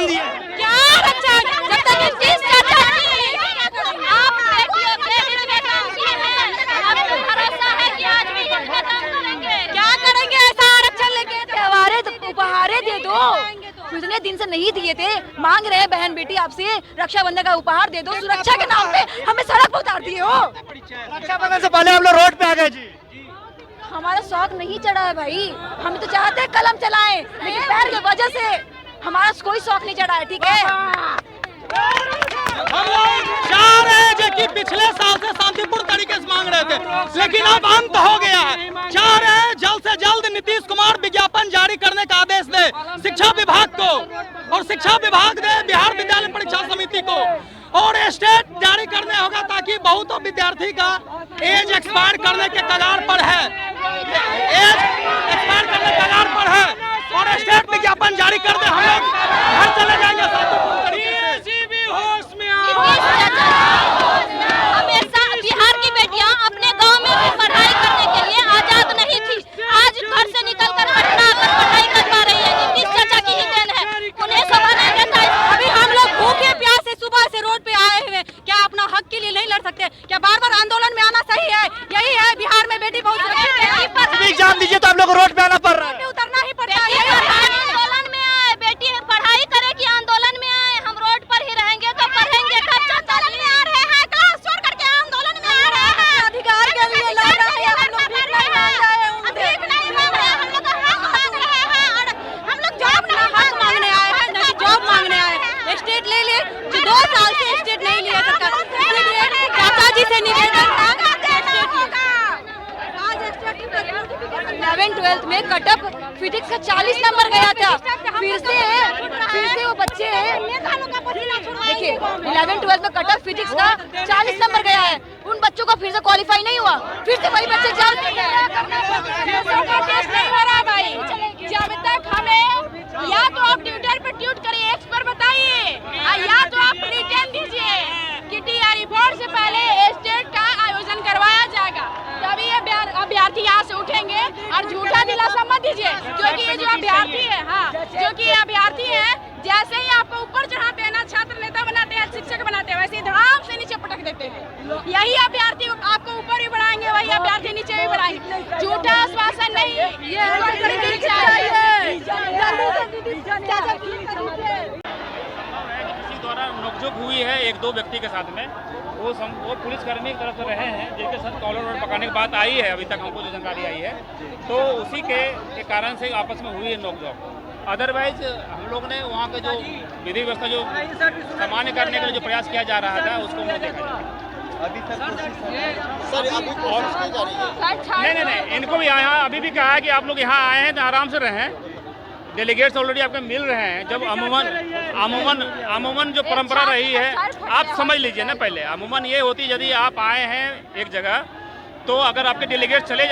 आरक्षण दिए? क्या आरक्षण? जब तक नीतीश चाचा आप भरोसा है कि आज भी ये खत्म करेंगे? क्या करेंगे ऐसा आरक्षण लेके? त्योहारे उपहारे दे दो, पिछले दिन से नहीं दिए थे, मांग रहे हैं बहन बेटी आपसे रक्षाबंधन का उपहार दे दो। सुरक्षा के नाम पे हमें सड़क पर उतार दिए हो। रक्षाबंधन से पहले हम लोग रोड पे आ गए जी। हमारा शौक नहीं चढ़ा है भाई, हम तो चाहते हैं कलम चलाएं, लेकिन पैर की वजह से हमारा कोई शौक नहीं चढ़ा है। ठीक है, हम लोग चाह रहे हैं कि पिछले साल से शांतिपूर्ण तरीके से मांग रहे थे, लेकिन अब अंत हो गया है। चाह रहे हैं जल्द से जल्द नीतीश कुमार विज्ञापन जारी करने का आदेश दे शिक्षा विभाग को, और शिक्षा विभाग दे बिहार विद्यालय परीक्षा समिति को, और स्टेट जारी करने होगा, ताकि बहुतों विद्यार्थी का एज एक्सपायर करने के कगार पर है, और स्टेट विज्ञापन जारी कर दे, हम लोग घर चले जाएंगे शांतिपूर्ण तरीके से। होश में हमेशा बिहार की बेटियां अपने गांव में भी पढ़ाई करने के लिए आजाद नहीं थी, आज घर से निकलकर पटना आकर पढ़ाई कर पा रही है। नीतीश चाचा की ही देन है, उन्हें सवाल नहीं रहता है। अभी हम लोग भूखे प्यासे सुबह से रोड पे आए हुए, क्या अपना हक के लिए नहीं लड़ सकते? क्या बार बार आंदोलन में आना सही है? यही है बिहार में बेटी बहुत सुरक्षित है। एग्जाम दीजिए तो आप लोग रोड पे आना पड़ रहा है, उतरना ही पड़ता है। आंदोलन में आए, बेटी पढ़ाई करे कि आंदोलन में आए, हम रोड पर ही रहेंगे तो पढ़ेंगे। आंदोलन में आ रहे हैं, क्लास छोड़ करके आंदोलन में आ रहे हैं, अधिकार के लिए लड़ रहे हैं। हम लोग भीख नहीं मांग रहे हैं, हम लोग हक मांग रहे हैं, और हम लोग जॉब नहीं हक मांगने आए हैं, नहीं जॉब मांगने आए हैं। स्टेट ले लिए, जो 2 साल से स्टेट नहीं लिया सरकार, इसलिए चाचा जी से निवेदन है 11th-12th में कटअप फिजिक्स का 40 नंबर गया था, फिर से वो बच्चे देखिए 11th-12th में कटअप फिजिक्स का 40 नंबर गया है, उन बच्चों को फिर से क्वालिफाई नहीं हुआ, फिर से वही बच्चे एग्जाम टेस्ट नहीं हो रहा भाई। जब तक हमें या तो आप ट्विटर पे ट्वीट करिए, एक्स पर बताइए, या तो आप रिटर्न दीजिए कि टीआरई बोर्ड से पहले स्टेट का आयोजन करवाया जाएगा, तभी ये अभ्यर्थी यहाँ से उठेंगे। और झूठा दिलासा मत दीजिए, क्योंकि ये जो अभ्यर्थी है, हाँ जो कि ये अभ्यर्थी है, जैसे ही आपको ऊपर चढ़ाते हैं ना, छात्र नेता बनाते हैं, शिक्षक बनाते हैं, वैसे ही धड़ाम से नीचे पटक देते हैं। यही अभ्यर्थी आपको ऊपर भी बढ़ाएंगे, वही अभ्यर्थी नीचे भी बढ़ाएंगे। झूठा आश्वासन नहीं, द्वारा नोकझोंक हुई है 1-2 व्यक्ति के साथ में, वो पुलिसकर्मी की तरफ से रहे हैं, जिनके साथ कॉलर वॉलर पकाने की बात आई है, अभी तक हमको जो जानकारी आई है, तो उसी के कारण से आपस में हुई है नोकझोंक। अदरवाइज हम लोग ने वहाँ के जो विधि व्यवस्था जो सामान्य करने के लिए जो प्रयास किया जा रहा था, उसको हमने देखा अभी तक नहीं, इनको भी यहाँ अभी भी कहा है कि आप लोग यहाँ आए हैं तो आराम से रहें, डेलीगेट्स ऑलरेडी आपके मिल रहे हैं। जब अमूमन जो परंपरा रही है, आप समझ लीजिए ना, पहले अमूमन ये होती, यदि आप आए हैं एक जगह, तो अगर आपके डेलीगेट चले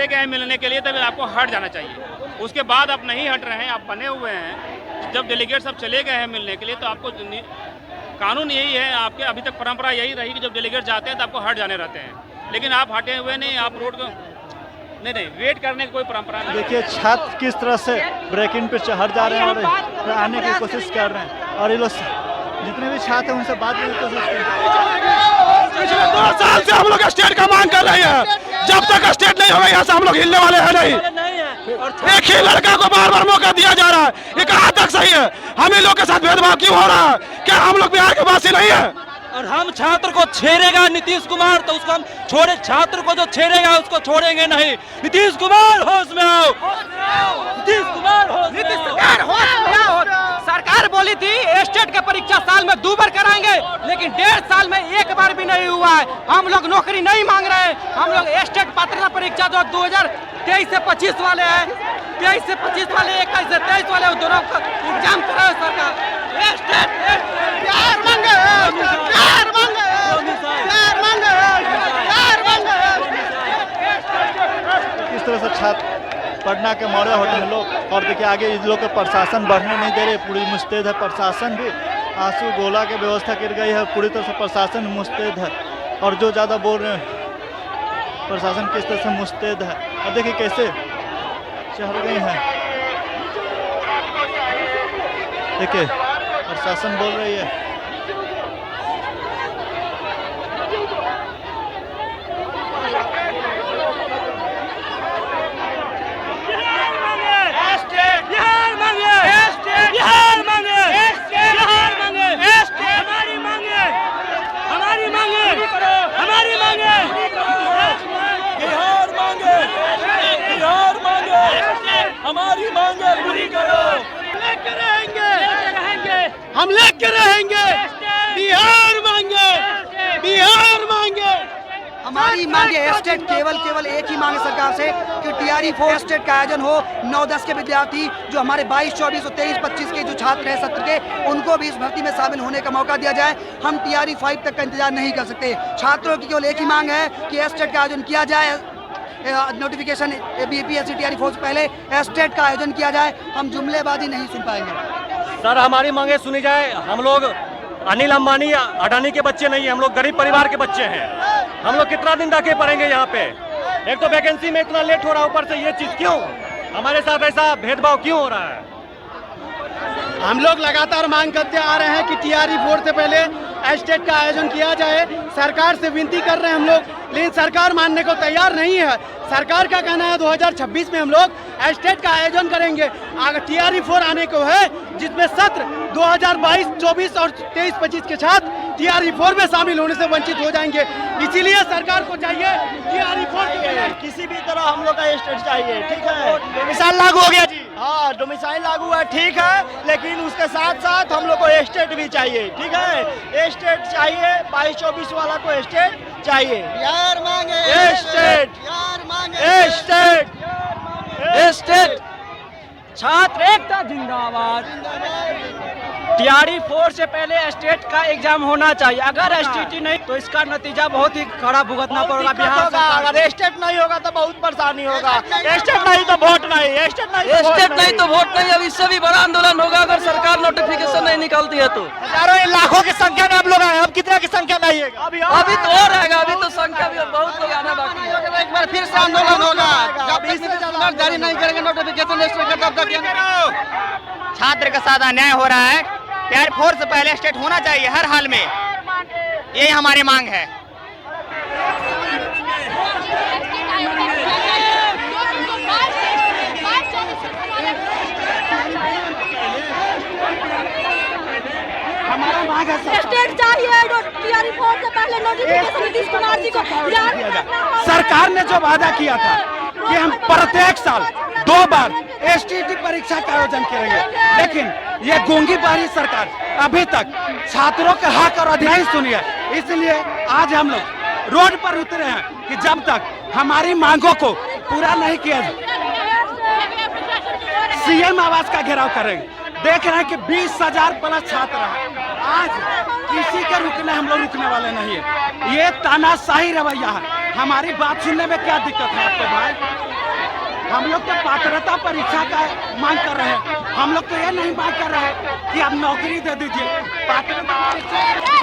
गए हैं मिलने के लिए, तब आपको हट जाना चाहिए। उसके बाद आप नहीं हट रहे हैं, आप बने हुए हैं, जब डेलीगेट सब चले गए हैं मिलने के लिए, तो आपको कानून यही है, आपके अभी तक परंपरा यही रही कि जब डेलीगेट जाते हैं तो आपको हट जाने रहते हैं, लेकिन आप हटे हुए नहीं, आप रोड को नहीं वेट करने की कोई परंपरा नहीं। देखिए छात्र किस तरह से ब्रेक इन पे चढ़ जा रहे हैं और आने की कोशिश कर रहे हैं, और ये लोग जितने भी छात्र हैं उनसे बात करने की कोशिश कर रहे हैं। पिछले 2 साल से हम लोग स्टेट का मांग कर रहे हैं, जब तक स्टेट नहीं होगा यहाँ से हम लोग हिलने वाले हैं नहीं। एक ही लड़का को बार बार मौका दिया जा रहा है, ये कहाँ तक सही है? हम इन लोग के साथ भेदभाव क्यों हो रहा है? क्या हम लोग बिहार के वासी नहीं है? और हम छात्र को छेड़ेगा नीतीश कुमार, तो उसको हम छोड़े, छात्र को जो छेड़ेगा उसको छोड़ेंगे नहीं। नीतीश कुमार होश में आओ, नीतीश कुमार होश में आओ। सरकार बोली थी स्टेट का परीक्षा साल में 2 बार कराएंगे, लेकिन 1.5 साल में 1 बार भी नहीं हुआ है। हम लोग नौकरी नहीं मांग रहे हैं, हम लोग स्टेट पात्रता परीक्षा जो 2023 से 25 वाले हैं, 23 से 25 वाले, 21 से 23 वाले, दोनों का एग्जाम कराए सरकार। प्यार मांगे, प्यार मांगे, प्यार मांगे, प्यार मांगे। किस तरह से छात्र पटना के मौर्य होटल में लोग, और देखिए आगे इस लोग का प्रशासन बढ़ने नहीं दे रहे, पूरी मुस्तैद है प्रशासन भी, आंसू गोला की व्यवस्था कर गई है, पूरी तरह से प्रशासन मुस्तैद है, और जो ज़्यादा बोल रहे हैं प्रशासन किस तरह से मुस्तैद है, और देखिए कैसे चढ़ गई हैं। देखिए प्रशासन बोल रही है। हमारी मांगे पूरी करो। लेके रहेंगे, हम लेके रहेंगे। बिहार मांगे, बिहार मांगे। हमारी मांग है स्टेट केवल एक ही मांग है सरकार से कि टीआरई 4 स्टेट का आयोजन हो। 9-10 के विद्यार्थी जो हमारे 22, 24 और 23, 25 के जो छात्र हैं सत्र के, उनको भी इस भर्ती में शामिल होने का मौका दिया जाए। हम टीआरई 5 तक का इंतजार नहीं कर सकते। छात्रों की केवल एक ही मांग है कि स्टेट का आयोजन किया जाए। नोटिफिकेशन बीपीएससी टीआरई 4 से पहले स्टेट का आयोजन किया जाए। हम जुमलेबाजी नहीं सुन पाएंगे। सर हमारी मांगे सुनी जाए। हम लोग अनिल अंबानी या अडानी के बच्चे नहीं हैं, हम लोग गरीब परिवार के बच्चे हैं। हम लोग कितना दिन रखे पड़ेंगे यहाँ पे? एक तो वैकेंसी में इतना लेट हो रहा है, ऊपर से ये चीज क्यों? हमारे साथ ऐसा भेदभाव क्यों हो रहा है? हम लोग लगातार मांग करते आ रहे हैं कि टीआरई 4 से पहले स्टेट का आयोजन किया जाए। सरकार से विनती कर रहे हैं हम लोग, लेकिन सरकार मानने को तैयार नहीं है। सरकार का कहना है 2026 में हम लोग स्टेट का आयोजन करेंगे। अगर टीआरई 4 आने को है, जिसमें सत्र 2022, 24 और 23, 25 के छात्र टीआरई 4 में शामिल होने से वंचित हो जाएंगे। इसीलिए सरकार को चाहिए टीआरई 4 किसी भी तरह हम लोग का स्टेट चाहिए, ठीक है। डोमिसाइल लागू हो गया जी, हाँ डोमिसाइल लागू है, ठीक है, लेकिन उसके साथ साथ हम लोग को स्टेट भी चाहिए, ठीक है। स्टेट चाहिए, 22-24 वाला को स्टेट चाहिए। बिहार मांगे स्टेट, बिहार मांगे स्टेट, स्टेट छात्र एकता जिंदाबाद। टीआरई 4 से पहले स्टेट का एग्जाम होना चाहिए। अगर स्टेट नहीं तो इसका नतीजा बहुत ही खराब भुगतना पड़ेगा बिहार सरकार। अगर स्टेट नहीं होगा तो बहुत परेशानी होगा। स्टेट नहीं तो वोट नहीं, स्टेट नहीं तो वोट नहीं। अब इससे भी बड़ा आंदोलन होगा अगर सरकार नोटिफिकेशन नहीं निकालती है तो। हजारों लाखों की संख्या में आप लोग आए, अब कितने की संख्या में आइएगा? अभी तो और रहेगा, अभी तो संख्या भी बहुत लोग आना बाकी है। एक बार फिर से आंदोलन होगा। जब तक जारी नहीं करेंगे नोटिफिकेशन स्टेट का, तब तक छात्र के साथ अन्याय हो रहा है। टीआरई 4 से पहले स्टेट होना चाहिए हर हाल में, यही हमारी मांग है। हमारा मांग है स्टेट चाहिए। टीआरई 4 से पहले नोटिफिकेशन नीतीश कुमार जी को जारी करना होगा। सरकार ने जो वादा किया था कि हम प्रत्येक साल 2 बार एसटीटी परीक्षा का आयोजन करेंगे, लेकिन ये गूंगी बारी सरकार अभी तक छात्रों के हक और अधिकार सुनी है। इसलिए आज हम लोग रोड पर उतरे हैं कि जब तक हमारी मांगों को पूरा नहीं किया सीएम आवास का घेराव करेंगे। देख रहे हैं कि 20,000 प्लस छात्र हैं। आज किसी के रुकने हम लोग रुकने वाले नहीं है। ये तानाशाही रवैया है। हमारी बात सुनने में क्या दिक्कत है आपको भाई? हम लोग तो पात्रता परीक्षा का मांग कर रहे हैं। हम लोग तो ये नहीं मांग कर रहे हैं कि आप नौकरी दे दीजिए। पात्रता परीक्षा